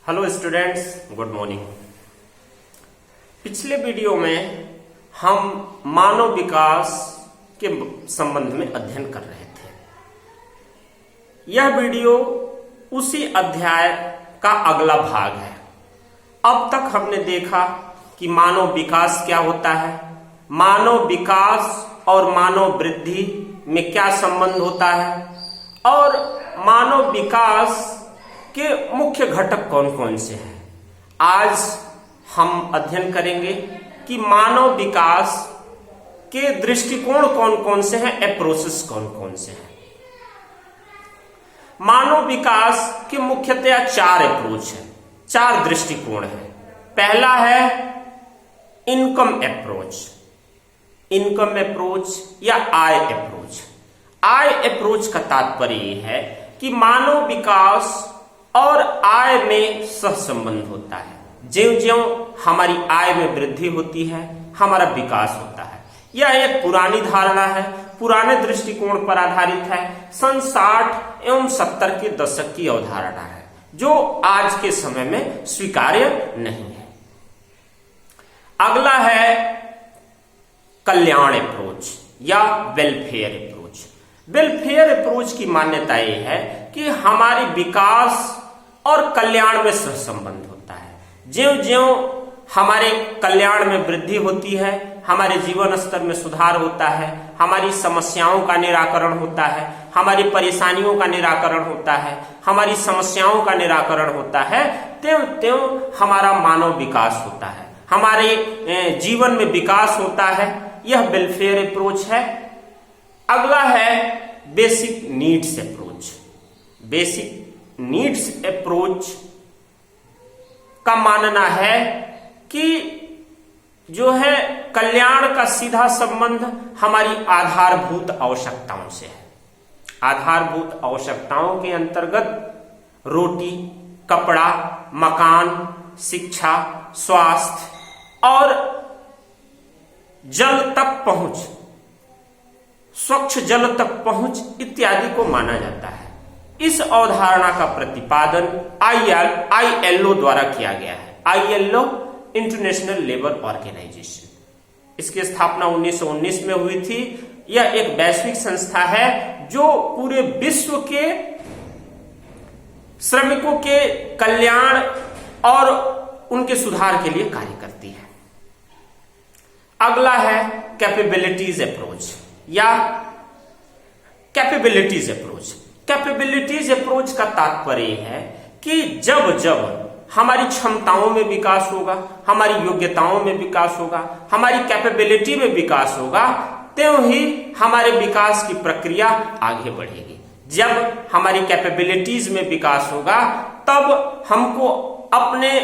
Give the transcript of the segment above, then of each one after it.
Hello students, good morning. पिछले video में हम मानव विकास के संबंध में अध्ययन कर रहे थे। यह वीडियो उसी अध्याय का अगला भाग है। अब तक हमने देखा कि मानव विकास क्या होता है, मानव विकास और मानव वृद्धि में क्या संबंध होता है और मानव विकास के मुख्य घटक कौन कौन से हैं। आज हम अध्ययन करेंगे कि मानव विकास के दृष्टिकोण कौन कौन से हैं, अप्रोचेस कौन कौन से हैं। मानव विकास के मुख्यतया चार अप्रोच हैं, चार दृष्टिकोण हैं। पहला है इनकम अप्रोच, इनकम अप्रोच या आय अप्रोच। आय अप्रोच का तात्पर्य यह है कि मानव विकास और आय में सहसंबंध होता है। ज्यों-ज्यों हमारी आय में वृद्धि होती है, हमारा विकास होता है। यह एक पुरानी धारणा है, पुराने दृष्टिकोण पर आधारित है। सन 60 एवं 70 के दशक की अवधारणा है, जो आज के समय में स्वीकार्य नहीं है। अगला है कल्याण अप्रोच या वेलफेयर अप्रोच। वेलफेयर अप्रोच की मान्यता यह है कि हमारे विकास और कल्याण में सहसंबंध होता है। ज्यों-ज्यों हमारे कल्याण में वृद्धि होती है, हमारे जीवन स्तर में सुधार होता है, हमारी समस्याओं का निराकरण होता है, हमारी परेशानियों का निराकरण होता है, हमारी समस्याओं का निराकरण होता है, त्यों-त्यों हमारा मानव विकास होता है, हमारे जीवन में विकास होता है। यह वेलफेयर अप्रोच है। अगला है basic needs approach. Basic needs approach का मानना है कि जो है कल्याण का सीधा संबंध हमारी आधारभूत आवश्यकताओं से है। आधारभूत आवश्यकताओं के अंतर्गत रोटी, कपड़ा, मकान, शिक्षा, स्वास्थ्य और जल तक पहुंच, स्वच्छ जल तक पहुंच इत्यादि को माना जाता है। इस अवधारणा का प्रतिपादन ILO द्वारा किया गया है। ILO इंटरनेशनल लेबर ऑर्गेनाइजेशन, इसकी स्थापना 1919 में हुई थी। यह एक वैश्विक संस्था है जो पूरे विश्व के श्रमिकों के कल्याण और उनके सुधार के लिए कार्य करती है। अगला है कैपेबिलिटीज अप्रोच या कैपेबिलिटीज अप्रोच। कैपेबिलिटीज अप्रोच का तात्पर्य है कि जब जब हमारी क्षमताओं में विकास होगा, हमारी योग्यताओं में विकास होगा, हमारी कैपेबिलिटी में विकास होगा, त्यों ही हमारे विकास की प्रक्रिया आगे बढ़ेगी। जब हमारी कैपेबिलिटीज में विकास होगा, तब हमको अपने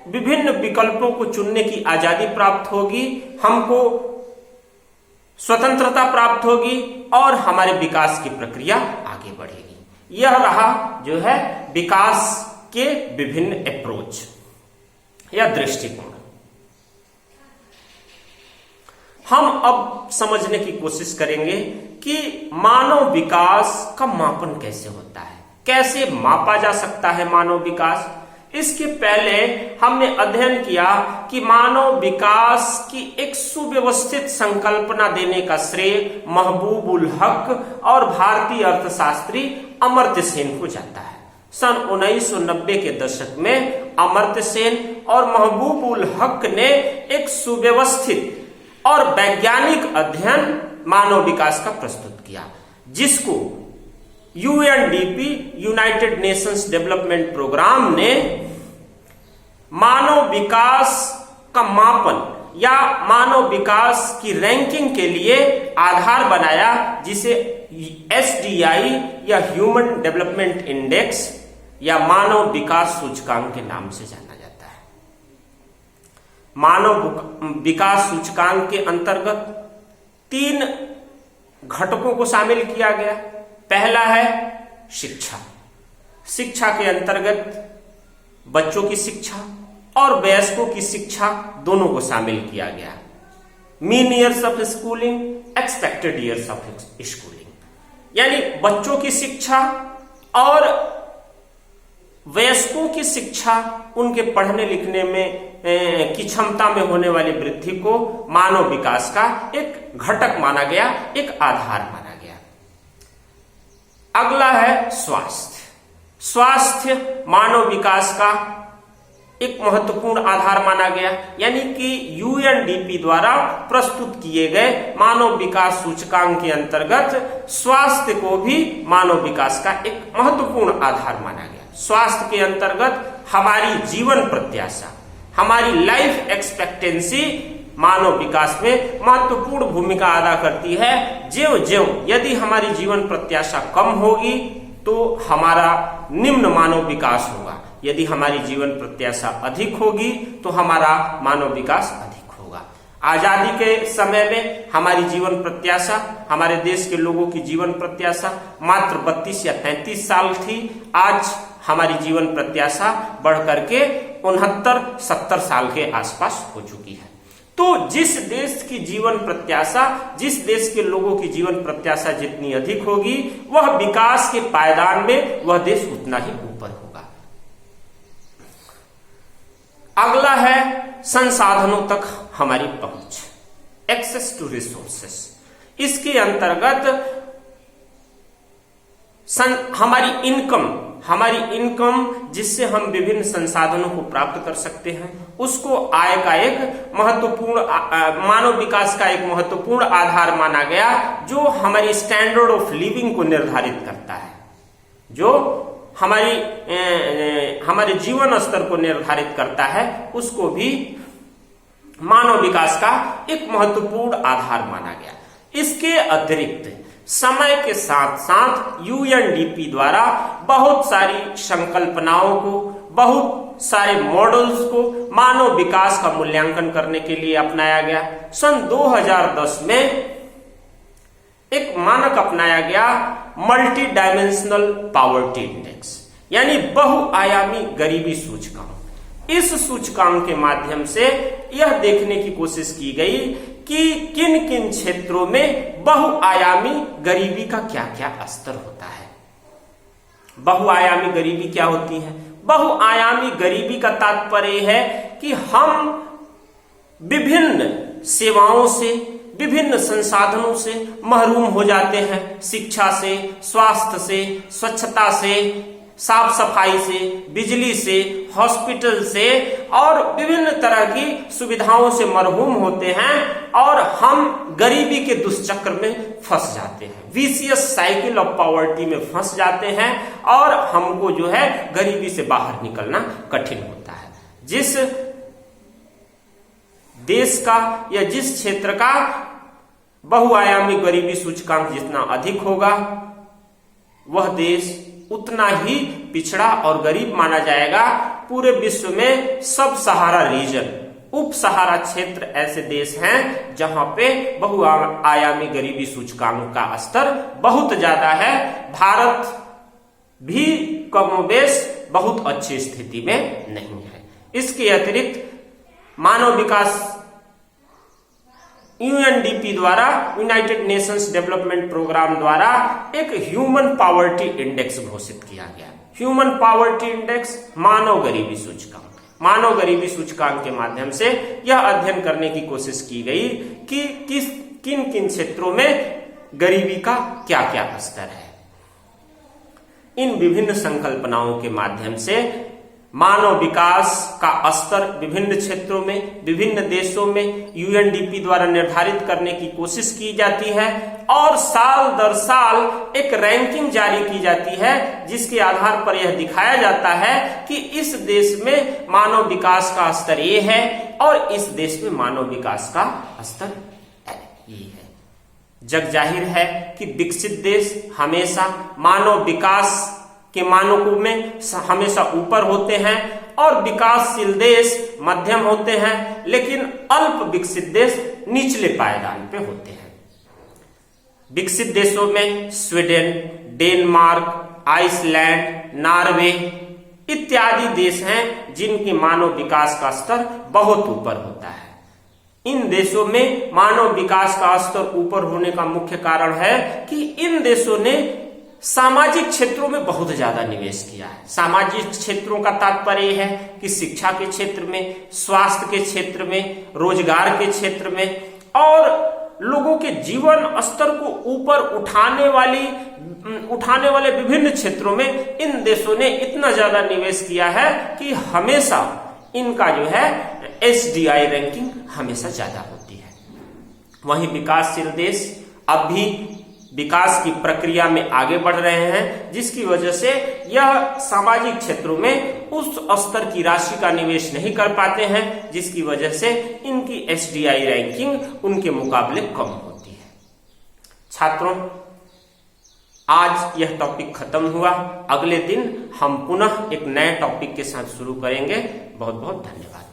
विभिन्न विकल्पों को चुनने की आजादी प्राप्त होगी, हमको स्वतंत्रता प्राप्त होगी और हमारे विकास की प्रक्रिया आगे बढ़ेगी। यह रहा जो है विकास के विभिन्न अप्रोच या दृष्टिकोण। हम अब समझने की कोशिश करेंगे कि मानव विकास का मापन कैसे होता है, कैसे मापा जा सकता है मानव विकास। इसके पहले हमने अध्ययन किया कि मानव विकास की एक सुव्यवस्थित संकल्पना देने का श्रेय महबूबुल हक और भारतीय अर्थशास्त्री अमर्त्य सेन को जाता है। सन 1990 के दशक में अमर्त्य सेन और महबूबुल हक ने एक सुव्यवस्थित और वैज्ञानिक अध्ययन मानव विकास का प्रस्तुत किया, जिसको UNDP United Nations Development Programme ने मानव विकास का मापन या मानव विकास की रैंकिंग के लिए आधार बनाया, जिसे SDI या ह्यूमन डेवलपमेंट इंडेक्स या मानव विकास सूचकांक के नाम से जाना जाता है। मानव विकास सूचकांक के अंतर्गत 3 घटकों को शामिल किया गया। पहला है शिक्षा। शिक्षा के अंतर्गत बच्चों की शिक्षा और वयस्कों की शिक्षा दोनों को शामिल किया गया। Mean years of schooling, expected years of schooling, यानी बच्चों की शिक्षा और वयस्कों की शिक्षा, उनके पढ़ने लिखने में की क्षमता में होने वाली वृद्धि को मानव विकास का एक घटक माना गया, एक आधार माना गया। अगला है स्वास्थ्य। स्वास्थ्य मानव विकास का एक महत्वपूर्ण आधार माना गया, यानी कि यूएनडीपी द्वारा प्रस्तुत किए गए मानव विकास सूचकांक के अंतर्गत स्वास्थ्य को भी मानव विकास का एक महत्वपूर्ण आधार माना गया। स्वास्थ्य के अंतर्गत हमारी जीवन प्रत्याशा, हमारी लाइफ एक्सपेक्टेंसी मानव विकास में महत्वपूर्ण भूमिका अदा करती है। ज्यों-ज्यों यदि हमारी जीवन प्रत्याशा कम होगी तो हमारा निम्न मानव विकास होगा, यदि हमारी जीवन प्रत्याशा अधिक होगी तो हमारा मानव विकास अधिक होगा। आजादी के समय में हमारी जीवन प्रत्याशा, हमारे देश के लोगों की जीवन प्रत्याशा मात्र 32 या 33 साल थी। आज हमारी जीवन प्रत्याशा बढ़ करके 69-70 साल के आसपास हो चुकी है। तो जिस देश की जीवन प्रत्याशा, जिस देश के लोगों की जीवन प्रत्याशा जितनी अधिक होगी, वह विकास के पायदान में वह देश उतना ही ऊपर होगा। अगला है संसाधनों तक हमारी पहुंच, एक्सेस टू रिसोर्सेस। इसके अंतर्गत हमारी इनकम जिससे हम विभिन्न संसाधनों को प्राप्त कर सकते हैं, उसको आय का एक महत्वपूर्ण मानव विकास का एक महत्वपूर्ण आधार माना गया, जो हमारी स्टैंडर्ड ऑफ लिविंग को निर्धारित करता है, जो हमारे जीवन स्तर को निर्धारित करता है, उसको भी मानव विकास का एक महत्वपूर्ण आधार माना गया। इसके अतिरिक्त समय के साथ साथ यूएनडीपी द्वारा बहुत सारी संकल्पनाओं को, बहुत सारे मॉडल्स को मानव विकास का मूल्यांकन करने के लिए अपनाया गया। सन 2010 में एक मानक अपनाया गया, मल्टी डायमेंशनल पॉवर्टी इंडेक्स, यानी बहुआयामी गरीबी सूचकांक। इस सूचकांक के माध्यम से यह देखने की कोशिश की गई कि किन किन क्षेत्रों में बहुआयामी गरीबी का क्या क्या स्तर होता है। बहुआयामी गरीबी क्या होती है? बहुआयामी गरीबी का तात्पर्य है कि हम विभिन्न सेवाओं से, विभिन्न संसाधनों से महरूम हो जाते हैं। शिक्षा से, स्वास्थ्य से, स्वच्छता से, साफ सफाई से, बिजली से, हॉस्पिटल से और विभिन्न तरह की सुविधाओं से महरूम होते हैं और हम गरीबी के दुष्चक्र में फंस जाते हैं, विशियस साइकिल ऑफ पॉवर्टी में फंस जाते हैं और हमको जो है गरीबी से बाहर निकलना कठिन होता है। जिस देश का या जिस क्षेत्र का बहुआयामी गरीबी सूचकांक जितना अधिक होगा, वह देश उतना ही पिछड़ा और गरीब माना जाएगा। पूरे विश्व में सब सहारा रीजन, उप सहारा क्षेत्र ऐसे देश हैं जहां पे बहुआयामी गरीबी सूचकांक का स्तर बहुत ज्यादा है। भारत भी कमोबेश बहुत अच्छी स्थिति में नहीं है। इसके अतिरिक्त मानव विकास यूएनडीपी द्वारा, यूनाइटेड नेशंस डेवलपमेंट प्रोग्राम द्वारा एक ह्यूमन पॉवर्टी इंडेक्स घोषित किया गया। ह्यूमन पॉवर्टी इंडेक्स मानव गरीबी सूचकांक। मानव गरीबी सूचकांक के माध्यम से यह अध्ययन करने की कोशिश की गई कि किन किन क्षेत्रों में गरीबी का क्या क्या स्तर है। इन विभिन्न संकल्पनाओं के माध्यम से मानव विकास का स्तर विभिन्न क्षेत्रों में, विभिन्न देशों में यूएनडीपी द्वारा निर्धारित करने की कोशिश की जाती है और साल दर साल एक रैंकिंग जारी की जाती है, जिसके आधार पर यह दिखाया जाता है कि इस देश में मानव विकास का स्तर ये है और इस देश में मानव विकास का स्तर ये है। जग जाहिर है कि विकसित देश हमेशा मानव विकास के मानकों में हमेशा ऊपर होते हैं और विकासशील देश मध्यम होते हैं, लेकिन अल्प विकसित देश निचले पायदान पे होते हैं। विकसित देशों में स्वीडन, डेनमार्क, आइसलैंड, नॉर्वे इत्यादि देश हैं जिनके मानव विकास का स्तर बहुत ऊपर होता है। इन देशों में मानव विकास का स्तर ऊपर होने का मुख्य कारण है कि इन देशों ने सामाजिक क्षेत्रों में बहुत ज्यादा निवेश किया है। सामाजिक क्षेत्रों का तात्पर्य है कि शिक्षा के क्षेत्र में, स्वास्थ्य के क्षेत्र में, रोजगार के क्षेत्र में और लोगों के जीवन स्तर को ऊपर उठाने वाले विभिन्न क्षेत्रों में इन देशों ने इतना ज्यादा निवेश किया है कि हमेशा इनका जो है एसडीआई रैंकिंग हमेशा ज्यादा होती है। वहीं विकासशील देश अब भी विकास की प्रक्रिया में आगे बढ़ रहे हैं, जिसकी वजह से यह सामाजिक क्षेत्रों में उस स्तर की राशि का निवेश नहीं कर पाते हैं, जिसकी वजह से इनकी एसडीआई रैंकिंग उनके मुकाबले कम होती है। छात्रों, आज यह टॉपिक खत्म हुआ। अगले दिन हम पुनः एक नए टॉपिक के साथ शुरू करेंगे। बहुत बहुत धन्यवाद।